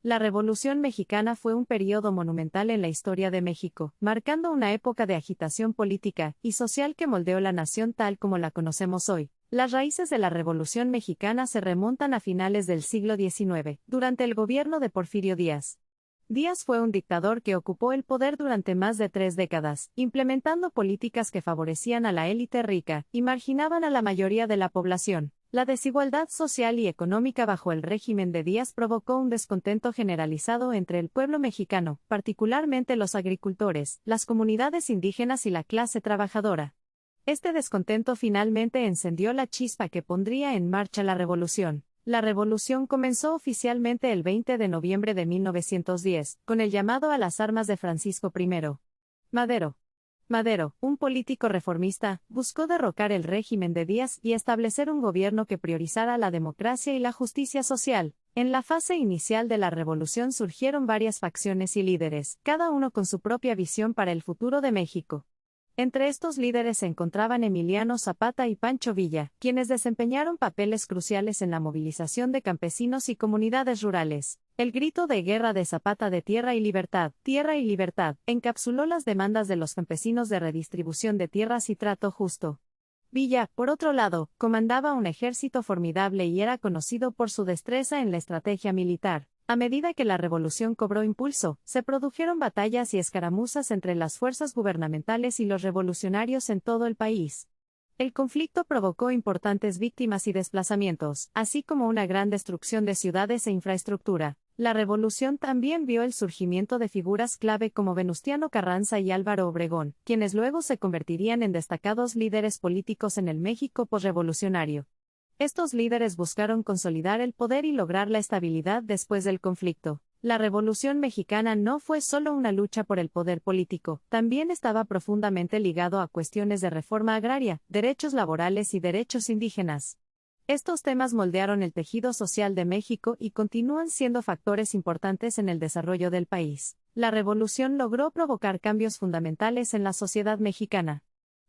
La Revolución Mexicana fue un periodo monumental en la historia de México, marcando una época de agitación política y social que moldeó la nación tal como la conocemos hoy. Las raíces de la Revolución Mexicana se remontan a finales del siglo XIX, durante el gobierno de Porfirio Díaz. Díaz fue un dictador que ocupó el poder durante más de 3 décadas, implementando políticas que favorecían a la élite rica y marginaban a la mayoría de la población. La desigualdad social y económica bajo el régimen de Díaz provocó un descontento generalizado entre el pueblo mexicano, particularmente los agricultores, las comunidades indígenas y la clase trabajadora. Este descontento finalmente encendió la chispa que pondría en marcha la revolución. La revolución comenzó oficialmente el 20 de noviembre de 1910, con el llamado a las armas de Francisco I. Madero. Madero, un político reformista, buscó derrocar el régimen de Díaz y establecer un gobierno que priorizara la democracia y la justicia social. En la fase inicial de la revolución surgieron varias facciones y líderes, cada uno con su propia visión para el futuro de México. Entre estos líderes se encontraban Emiliano Zapata y Pancho Villa, quienes desempeñaron papeles cruciales en la movilización de campesinos y comunidades rurales. El grito de guerra de Zapata de tierra y libertad, encapsuló las demandas de los campesinos de redistribución de tierras y trato justo. Villa, por otro lado, comandaba un ejército formidable y era conocido por su destreza en la estrategia militar. A medida que la revolución cobró impulso, se produjeron batallas y escaramuzas entre las fuerzas gubernamentales y los revolucionarios en todo el país. El conflicto provocó importantes víctimas y desplazamientos, así como una gran destrucción de ciudades e infraestructura. La revolución también vio el surgimiento de figuras clave como Venustiano Carranza y Álvaro Obregón, quienes luego se convertirían en destacados líderes políticos en el México posrevolucionario. Estos líderes buscaron consolidar el poder y lograr la estabilidad después del conflicto. La Revolución Mexicana no fue solo una lucha por el poder político, también estaba profundamente ligado a cuestiones de reforma agraria, derechos laborales y derechos indígenas. Estos temas moldearon el tejido social de México y continúan siendo factores importantes en el desarrollo del país. La revolución logró provocar cambios fundamentales en la sociedad mexicana.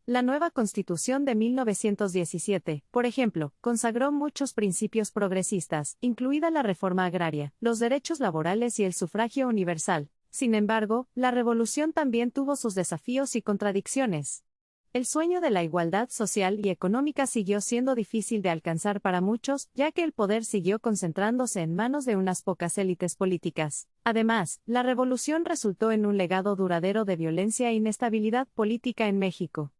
La nueva Constitución de 1917, por ejemplo, consagró muchos principios progresistas, incluida la reforma agraria, los derechos laborales y el sufragio universal. Sin embargo, la revolución también tuvo sus desafíos y contradicciones. El sueño de la igualdad social y económica siguió siendo difícil de alcanzar para muchos, ya que el poder siguió concentrándose en manos de unas pocas élites políticas. Además, la revolución resultó en un legado duradero de violencia e inestabilidad política en México.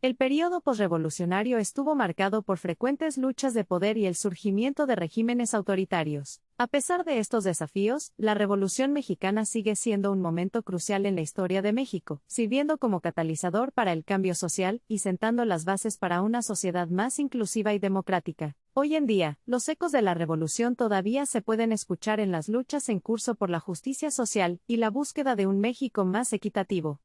El período posrevolucionario estuvo marcado por frecuentes luchas de poder y el surgimiento de regímenes autoritarios. A pesar de estos desafíos, la Revolución Mexicana sigue siendo un momento crucial en la historia de México, sirviendo como catalizador para el cambio social y sentando las bases para una sociedad más inclusiva y democrática. Hoy en día, los ecos de la revolución todavía se pueden escuchar en las luchas en curso por la justicia social y la búsqueda de un México más equitativo.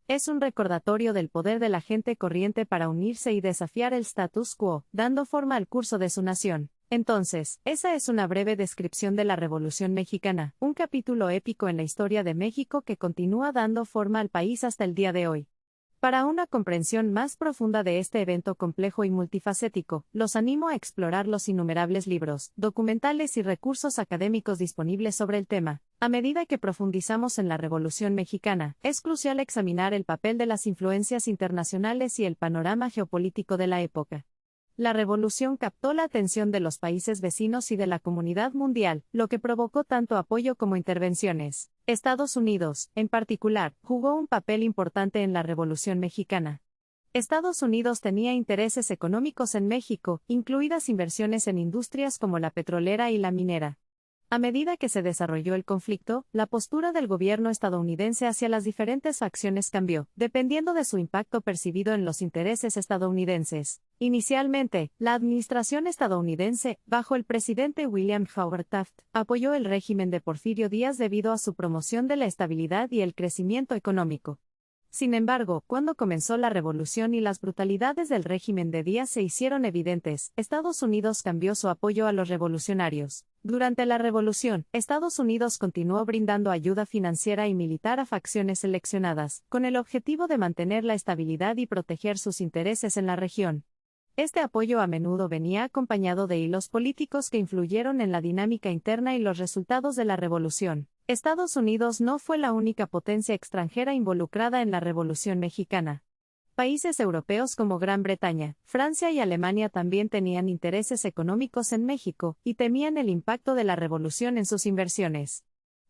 Es un recordatorio del poder de la gente corriente para unirse y desafiar el status quo, dando forma al curso de su nación. Entonces, esa es una breve descripción de la Revolución Mexicana, un capítulo épico en la historia de México que continúa dando forma al país hasta el día de hoy. Para una comprensión más profunda de este evento complejo y multifacético, los animo a explorar los innumerables libros, documentales y recursos académicos disponibles sobre el tema. A medida que profundizamos en la Revolución Mexicana, es crucial examinar el papel de las influencias internacionales y el panorama geopolítico de la época. La revolución captó la atención de los países vecinos y de la comunidad mundial, lo que provocó tanto apoyo como intervenciones. Estados Unidos, en particular, jugó un papel importante en la Revolución Mexicana. Estados Unidos tenía intereses económicos en México, incluidas inversiones en industrias como la petrolera y la minera. A medida que se desarrolló el conflicto, la postura del gobierno estadounidense hacia las diferentes facciones cambió, dependiendo de su impacto percibido en los intereses estadounidenses. Inicialmente, la administración estadounidense, bajo el presidente William Howard Taft, apoyó el régimen de Porfirio Díaz debido a su promoción de la estabilidad y el crecimiento económico. Sin embargo, cuando comenzó la revolución y las brutalidades del régimen de Díaz se hicieron evidentes, Estados Unidos cambió su apoyo a los revolucionarios. Durante la revolución, Estados Unidos continuó brindando ayuda financiera y militar a facciones seleccionadas, con el objetivo de mantener la estabilidad y proteger sus intereses en la región. Este apoyo a menudo venía acompañado de hilos políticos que influyeron en la dinámica interna y los resultados de la revolución. Estados Unidos no fue la única potencia extranjera involucrada en la Revolución Mexicana. Países europeos como Gran Bretaña, Francia y Alemania también tenían intereses económicos en México y temían el impacto de la revolución en sus inversiones.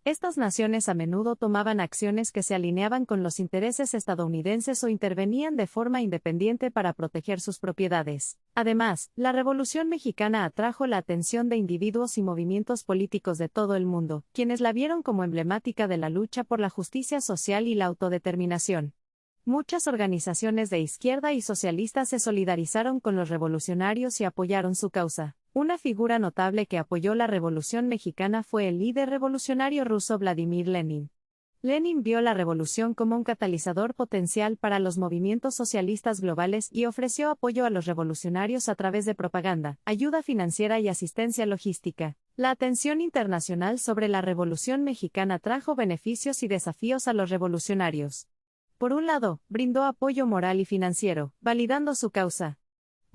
Estas naciones a menudo tomaban acciones que se alineaban con los intereses estadounidenses o intervenían de forma independiente para proteger sus propiedades. Además, la Revolución Mexicana atrajo la atención de individuos y movimientos políticos de todo el mundo, quienes la vieron como emblemática de la lucha por la justicia social y la autodeterminación. Muchas organizaciones de izquierda y socialistas se solidarizaron con los revolucionarios y apoyaron su causa. Una figura notable que apoyó la Revolución Mexicana fue el líder revolucionario ruso Vladimir Lenin. Lenin vio la revolución como un catalizador potencial para los movimientos socialistas globales y ofreció apoyo a los revolucionarios a través de propaganda, ayuda financiera y asistencia logística. La atención internacional sobre la Revolución Mexicana trajo beneficios y desafíos a los revolucionarios. Por un lado, brindó apoyo moral y financiero, validando su causa.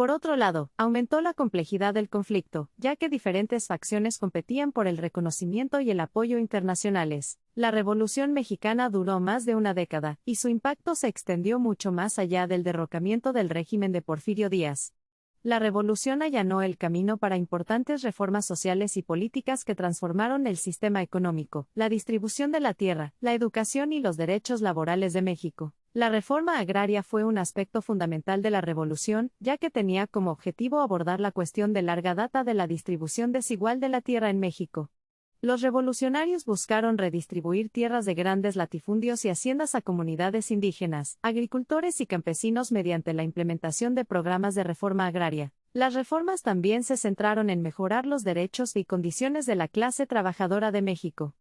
Por otro lado, aumentó la complejidad del conflicto, ya que diferentes facciones competían por el reconocimiento y el apoyo internacionales. La Revolución Mexicana duró más de una década, y su impacto se extendió mucho más allá del derrocamiento del régimen de Porfirio Díaz. La revolución allanó el camino para importantes reformas sociales y políticas que transformaron el sistema económico, la distribución de la tierra, la educación y los derechos laborales de México. La reforma agraria fue un aspecto fundamental de la revolución, ya que tenía como objetivo abordar la cuestión de larga data de la distribución desigual de la tierra en México. Los revolucionarios buscaron redistribuir tierras de grandes latifundios y haciendas a comunidades indígenas, agricultores y campesinos mediante la implementación de programas de reforma agraria. Las reformas también se centraron en mejorar los derechos y condiciones de la clase trabajadora de México.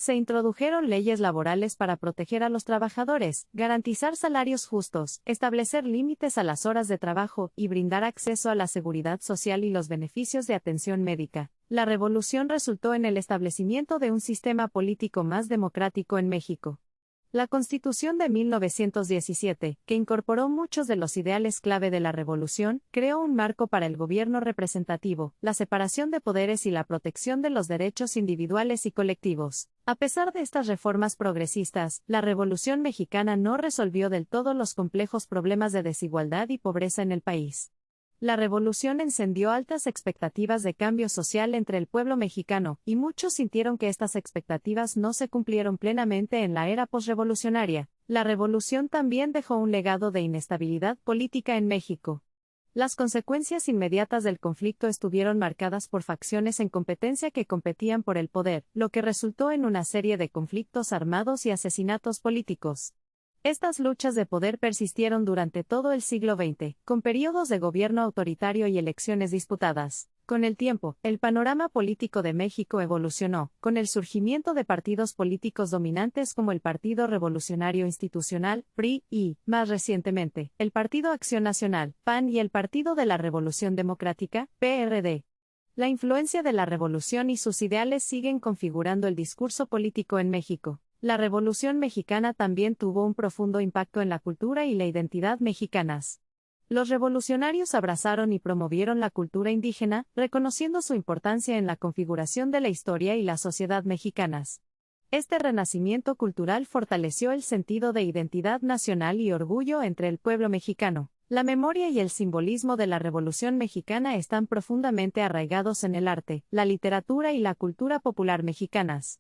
Se introdujeron leyes laborales para proteger a los trabajadores, garantizar salarios justos, establecer límites a las horas de trabajo y brindar acceso a la seguridad social y los beneficios de atención médica. La revolución resultó en el establecimiento de un sistema político más democrático en México. La Constitución de 1917, que incorporó muchos de los ideales clave de la revolución, creó un marco para el gobierno representativo, la separación de poderes y la protección de los derechos individuales y colectivos. A pesar de estas reformas progresistas, la Revolución Mexicana no resolvió del todo los complejos problemas de desigualdad y pobreza en el país. La revolución encendió altas expectativas de cambio social entre el pueblo mexicano, y muchos sintieron que estas expectativas no se cumplieron plenamente en la era posrevolucionaria. La revolución también dejó un legado de inestabilidad política en México. Las consecuencias inmediatas del conflicto estuvieron marcadas por facciones en competencia que competían por el poder, lo que resultó en una serie de conflictos armados y asesinatos políticos. Estas luchas de poder persistieron durante todo el siglo XX, con periodos de gobierno autoritario y elecciones disputadas. Con el tiempo, el panorama político de México evolucionó, con el surgimiento de partidos políticos dominantes como el Partido Revolucionario Institucional, PRI, y, más recientemente, el Partido Acción Nacional, PAN y el Partido de la Revolución Democrática, PRD. La influencia de la revolución y sus ideales siguen configurando el discurso político en México. La Revolución Mexicana también tuvo un profundo impacto en la cultura y la identidad mexicanas. Los revolucionarios abrazaron y promovieron la cultura indígena, reconociendo su importancia en la configuración de la historia y la sociedad mexicanas. Este renacimiento cultural fortaleció el sentido de identidad nacional y orgullo entre el pueblo mexicano. La memoria y el simbolismo de la Revolución Mexicana están profundamente arraigados en el arte, la literatura y la cultura popular mexicanas.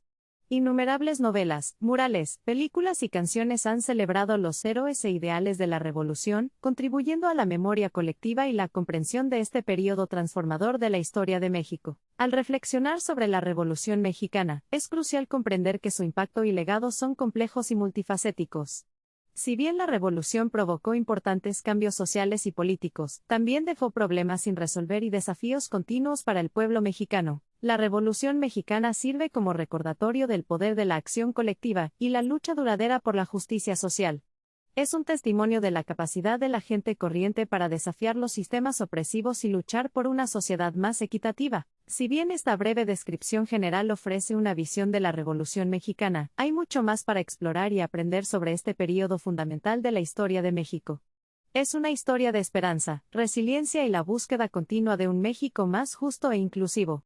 Innumerables novelas, murales, películas y canciones han celebrado los héroes e ideales de la revolución, contribuyendo a la memoria colectiva y la comprensión de este periodo transformador de la historia de México. Al reflexionar sobre la Revolución Mexicana, es crucial comprender que su impacto y legado son complejos y multifacéticos. Si bien la revolución provocó importantes cambios sociales y políticos, también dejó problemas sin resolver y desafíos continuos para el pueblo mexicano. La Revolución Mexicana sirve como recordatorio del poder de la acción colectiva y la lucha duradera por la justicia social. Es un testimonio de la capacidad de la gente corriente para desafiar los sistemas opresivos y luchar por una sociedad más equitativa. Si bien esta breve descripción general ofrece una visión de la Revolución Mexicana, hay mucho más para explorar y aprender sobre este periodo fundamental de la historia de México. Es una historia de esperanza, resiliencia y la búsqueda continua de un México más justo e inclusivo.